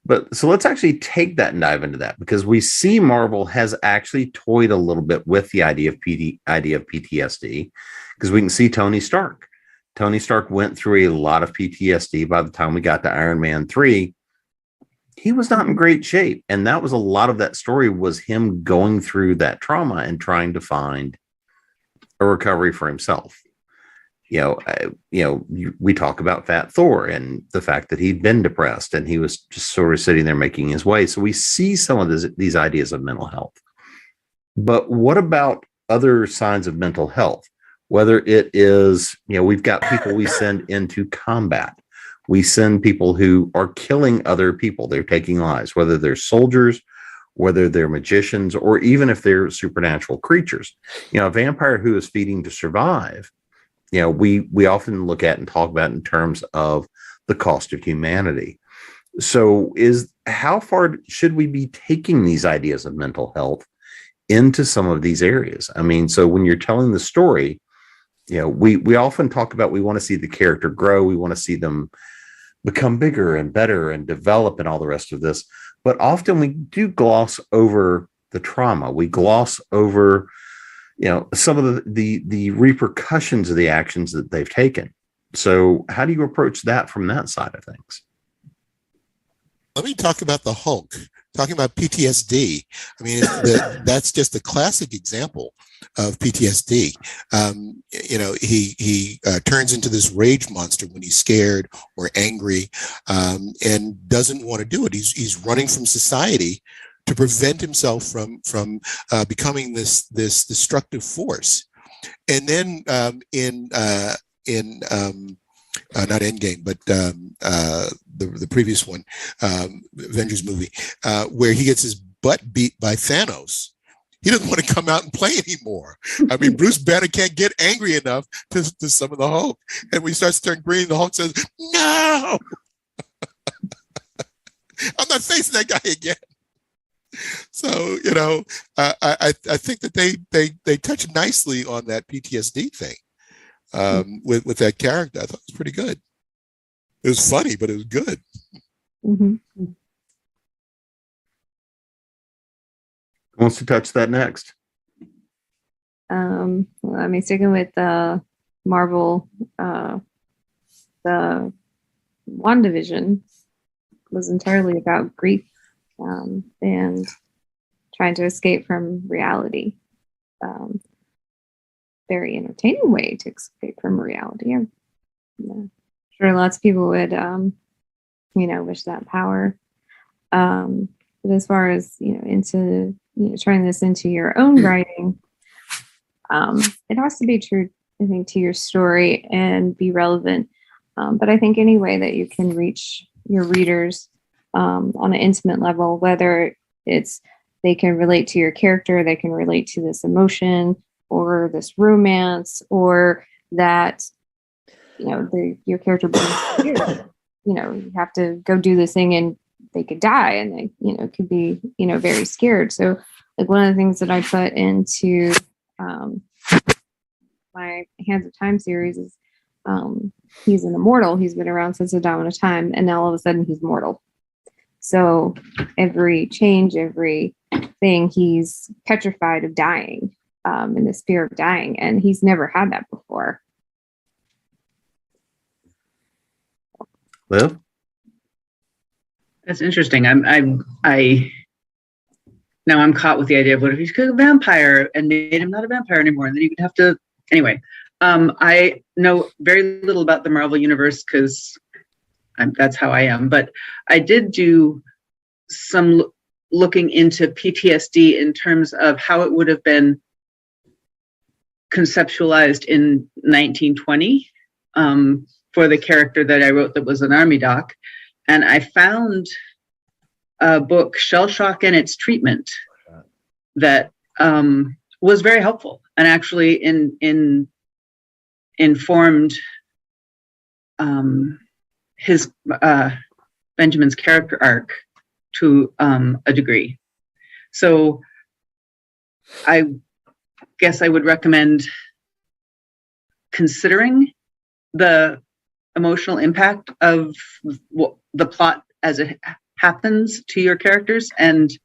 But so let's actually take that and dive into that, because we see Marvel has actually toyed a little bit with the idea of PTSD, because we can see Tony Stark. Tony Stark went through a lot of PTSD. By the time we got to Iron Man 3, he was not in great shape. And that was a lot of that story, was him going through that trauma and trying to find a recovery for himself. We talk about Fat Thor and the fact that he'd been depressed and he was just sort of sitting there making his way. So we see some of these ideas of mental health. But what about other signs of mental health? Whether it is, we've got people we send into combat. We send people who are killing other people. They're taking lives, whether they're soldiers, whether they're magicians, or even if they're supernatural creatures. A vampire who is feeding to survive, we often look at and talk about in terms of the cost of humanity. So how far should we be taking these ideas of mental health into some of these areas? I mean, so when you're telling the story, we often talk about, we want to see the character grow. We want to see them become bigger and better and develop and all the rest of this. But often we do gloss over the trauma. We gloss over, some of the repercussions of the actions that they've taken. So how do you approach that from that side of things? Let me talk about the Hulk, talking about PTSD. I mean, that's just a classic example of PTSD. He turns into this rage monster when he's scared or angry, and doesn't want to do it. He's running from society to prevent himself from becoming this destructive force. And then in not Endgame, but the previous one, Avengers movie, where he gets his butt beat by Thanos. He doesn't want to come out and play anymore. I mean, Bruce Banner can't get angry enough to summon the Hulk. And when he starts to turn green, the Hulk says, "No, I'm not facing that guy again." So, I think that they touch nicely on that PTSD thing with that character. I thought it was pretty good. It was funny, but it was good. Mm-hmm. Who wants to touch that next? Well, I mean, sticking with Marvel, the WandaVision was entirely about grief and trying to escape from reality. Very entertaining way to escape from reality. I'm sure lots of people would, wish that power. But as far as into turning this into your own writing, it has to be true, I think, to your story and be relevant. But I think any way that you can reach your readers on an intimate level, whether it's they can relate to your character, they can relate to this emotion or this romance, or that your character being scared. You have to go do this thing and they could die, and they could be very scared. So like one of the things that I put into my Hands of Time series is he's an immortal. He's been around since the dawn of time, and now all of a sudden he's mortal. So every change, every thing, he's petrified of dying, in this fear of dying, and he's never had that before. Liv? That's interesting. Now I'm caught with the idea of what if he's a vampire and made him not a vampire anymore, and then he would have to. Anyway, I know very little about the Marvel universe because that's how I am. But I did do some looking into PTSD in terms of how it would have been conceptualized in 1920 for the character that I wrote that was an army doc. And I found a book, Shell Shock and Its Treatment, that was very helpful and actually informed his Benjamin's character arc to a degree. So I guess I would recommend considering the emotional impact of the plot as it happens to your characters, and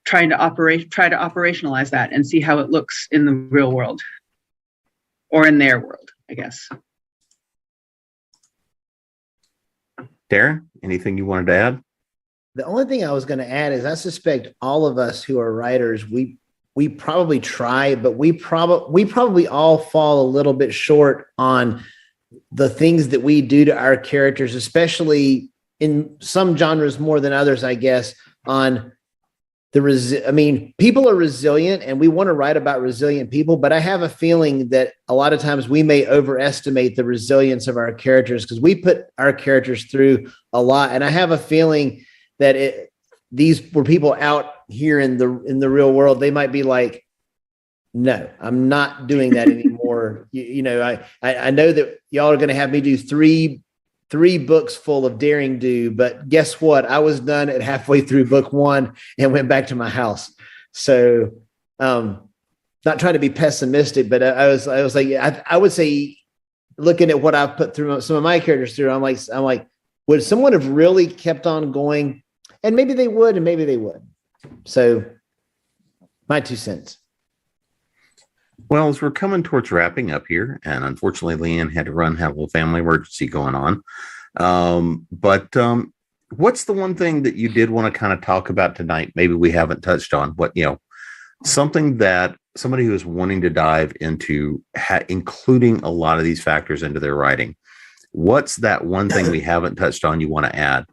try to operationalize that and see how it looks in the real world. or in their world, I guess. Darin, anything you wanted to add? The only thing I was going to add is I suspect all of us who are writers, we probably try, but we probably all fall a little bit short on the things that we do to our characters, especially in some genres more than others, I guess, on people are resilient and we want to write about resilient people, but I have a feeling that a lot of times we may overestimate the resilience of our characters because we put our characters through a lot. And I have a feeling that these were people out here in the real world. They might be like, no, I'm not doing that anymore. I know that y'all are going to have me do three books full of daring do, but guess what? I was done at halfway through book 1 and went back to my house. So, not trying to be pessimistic, but I was like, I would say, looking at what I've put through some of my characters through, I'm like, would someone have really kept on going? And maybe they would, and maybe they would. So, my 2 cents. Well, as we're coming towards wrapping up here, and unfortunately, Leann had to run, have a little family emergency going on. But what's the one thing that you did want to kind of talk about tonight? Maybe we haven't touched on something that somebody who is wanting to dive into, including a lot of these factors into their writing. What's that one thing we haven't touched on you want to add?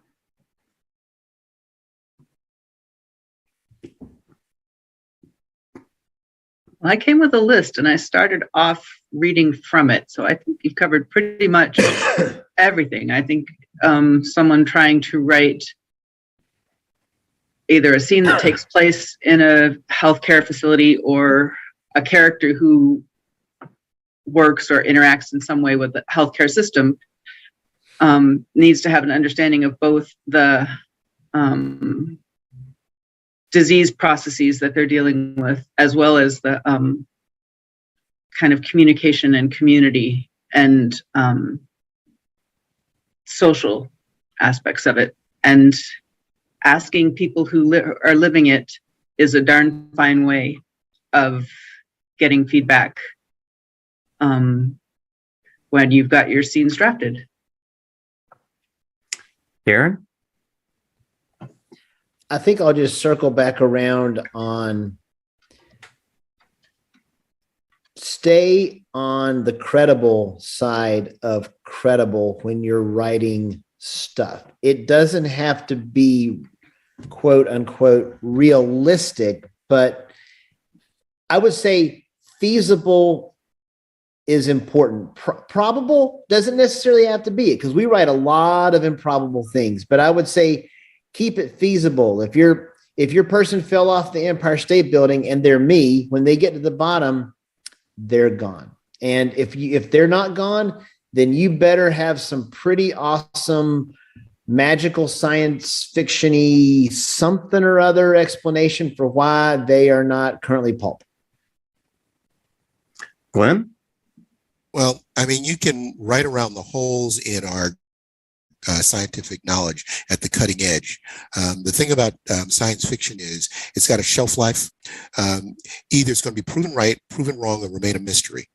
I came with a list and I started off reading from it. So I think you've covered pretty much everything. I think someone trying to write either a scene that takes place in a healthcare facility or a character who works or interacts in some way with the healthcare system needs to have an understanding of both the disease processes that they're dealing with, as well as the kind of communication and community and social aspects of it. And asking people who are living it is a darn fine way of getting feedback when you've got your scenes drafted. Darin? I think I'll just circle back around on stay on the credible side of credible when you're writing stuff. It doesn't have to be quote unquote realistic, but I would say feasible is important. Probable doesn't necessarily have to be it because we write a lot of improbable things, but I would say keep it feasible. If your person fell off the Empire State Building and they're me, when they get to the bottom, they're gone. And if they're not gone, then you better have some pretty awesome magical science fiction-y something or other explanation for why they are not currently pulp. Glenn? Well, I mean, you can write around the holes in our scientific knowledge at the cutting edge. The thing about science fiction is it's got a shelf life. Either it's going to be proven right, proven wrong, or remain a mystery.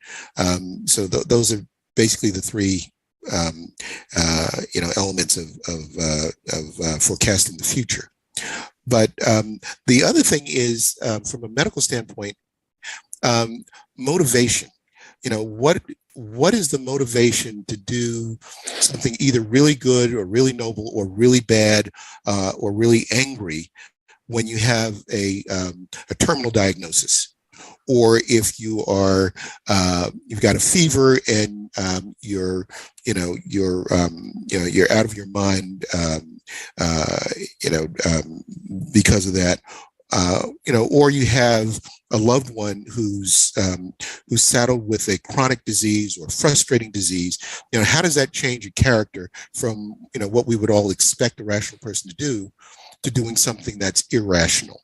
So those are basically the three elements of forecasting the future. But the other thing is, from a medical standpoint, motivation. What is the motivation to do something either really good or really noble or really bad or really angry when you have a terminal diagnosis, or if you are you've got a fever and you're out of your mind because of that. Or you have a loved one who's saddled with a chronic disease or frustrating disease. How does that change a character from what we would all expect a rational person to do to doing something that's irrational?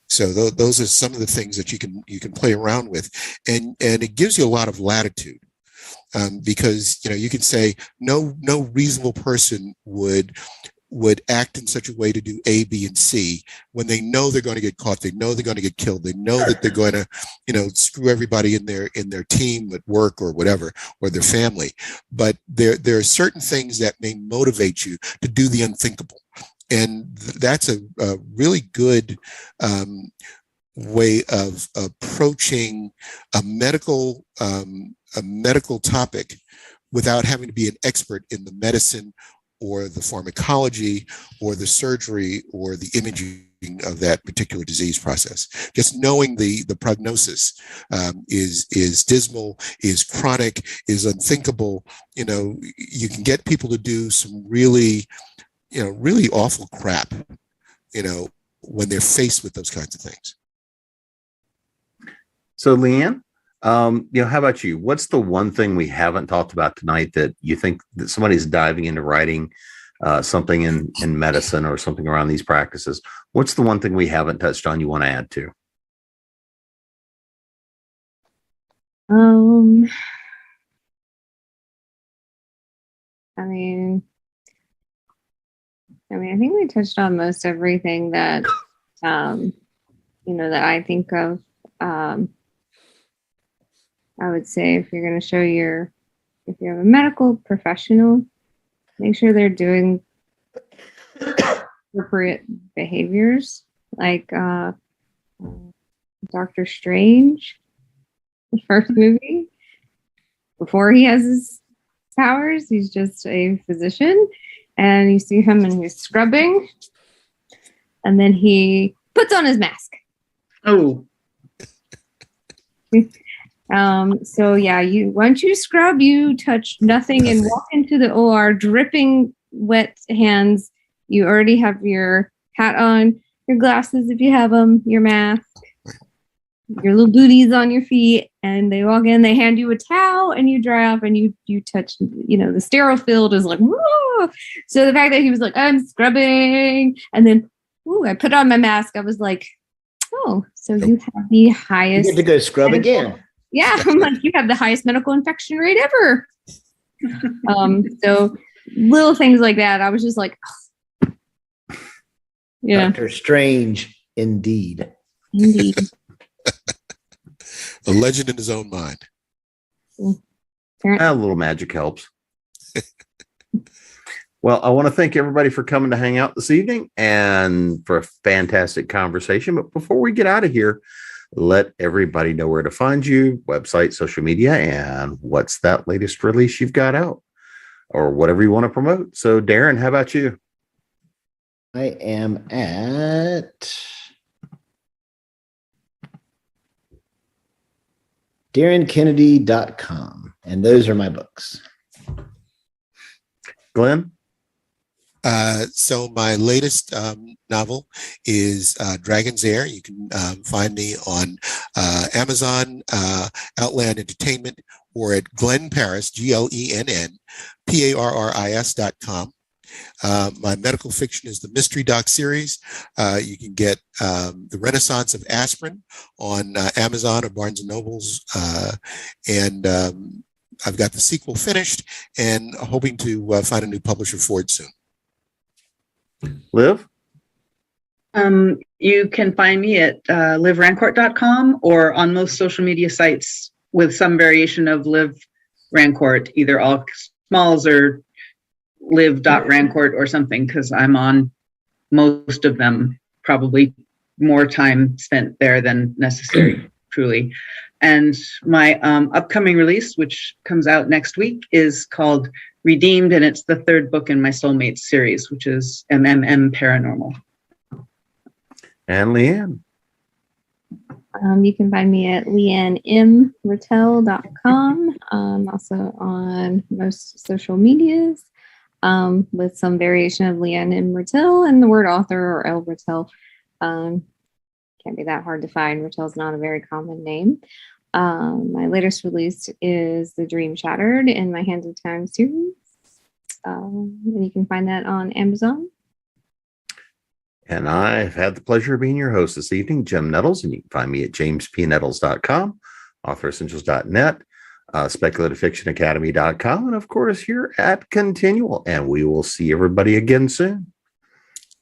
So those are some of the things that you can play around with, and it gives you a lot of latitude. Because you can say no reasonable person would would act in such a way to do A, B, and C when they know they're going to get caught, they know they're going to get killed, they know that they're going to, screw everybody in their team at work or whatever, or their family. But there are certain things that may motivate you to do the unthinkable. And that's a really good way of approaching a medical topic without having to be an expert in the medicine or the pharmacology or the surgery or the imaging of that particular disease process. Just knowing the prognosis is dismal, is chronic, is unthinkable. You can get people to do some really awful crap, when they're faced with those kinds of things. So, Leann, how about you? What's the one thing we haven't talked about tonight that you think that somebody's diving into writing something in medicine or something around these practices? What's the one thing we haven't touched on you want to add to? I think we touched on most everything that, that I think of. I would say if you're going to show if you have a medical professional, make sure they're doing appropriate behaviors, like Doctor Strange, the first movie. Before he has his powers, he's just a physician, and you see him and he's scrubbing, and then he puts on his mask. Oh. So yeah, once you scrub, you touch nothing and walk into the OR dripping wet hands. You already have your hat on, your glasses if you have them, your mask, your little booties on your feet, and they walk in, they hand you a towel and you dry off and you touch, the sterile field is like, whoa. So the fact that he was like, I'm scrubbing, and then, I put on my mask, I was like, oh, so you have the highest. You get to go scrub again. Yeah, I'm like, you have the highest medical infection rate ever. So little things like that, I was just like, yeah. Dr. Strange, indeed. Indeed. A legend in his own mind. A little magic helps. Well, I want to thank everybody for coming to hang out this evening and for a fantastic conversation. But before we get out of here, let everybody know where to find you, website, social media, and what's that latest release you've got out or whatever you want to promote. So, Darin, how about you? I am at DarinKennedy.com, and those are my books. Glenn? So my latest novel is Dragon's Air. You can find me on Amazon, Outland Entertainment, or at Glenn Parris, GLENNPARRIS.com. My medical fiction is the Mystery Doc series. You can get The Renaissance of Aspirin on Amazon or Barnes & Nobles. And I've got the sequel finished and hoping to find a new publisher for it soon. Liv? You can find me at livrancourt.com or on most social media sites with some variation of Liv Rancourt, either all smalls or liv.rancourt or something, because I'm on most of them, probably more time spent there than necessary, truly. And my upcoming release, which comes out next week, is called Redeemed, and it's the third book in my Soulmates series, which is MMM Paranormal. And Leann? You can find me at leannmrettell.com, also on most social medias, with some variation of Leann M. Rettell and the word author or L. Rettell. Can't be that hard to find. Rettell's not a very common name. My latest release is The Dream Shattered in my Hands of Time series. And you can find that on Amazon. And I've had the pleasure of being your host this evening, Jim Nettles, and you can find me at jamespnettles.com, authoressentials.net, speculativefictionacademy.com, and of course here at ConTinual. And we will see everybody again soon.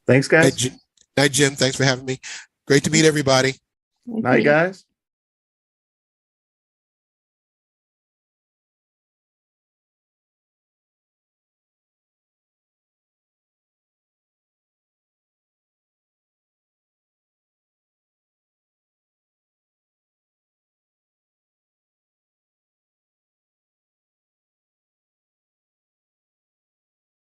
Thanks, guys. Night, Jim. Thanks for having me. Great to meet everybody. Night, guys.